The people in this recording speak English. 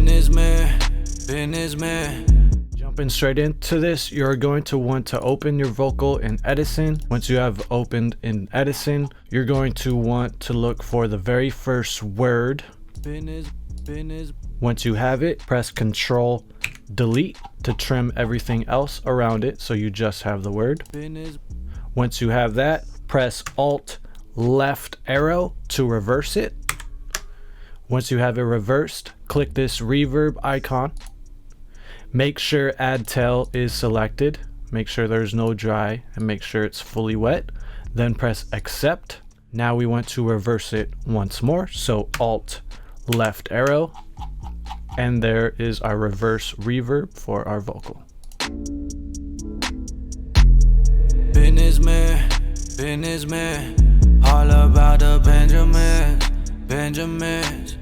businessman. Jumping straight into this, you're going to want to open your vocal in Edison. Once you have opened in Edison, you're going to want to look for the very first word. Once you have it, press Control Delete to trim everything else around it so you just have the word. Once you have that, press Alt left arrow to reverse it. Once you have it reversed, click this reverb icon. Make sure Add Tail is selected. Make sure there's no dry and make sure it's fully wet. Then press Accept. Now we want to reverse it once more. So Alt left arrow. And there is our reverse reverb for our vocal. Businessman, all about the Benjamins.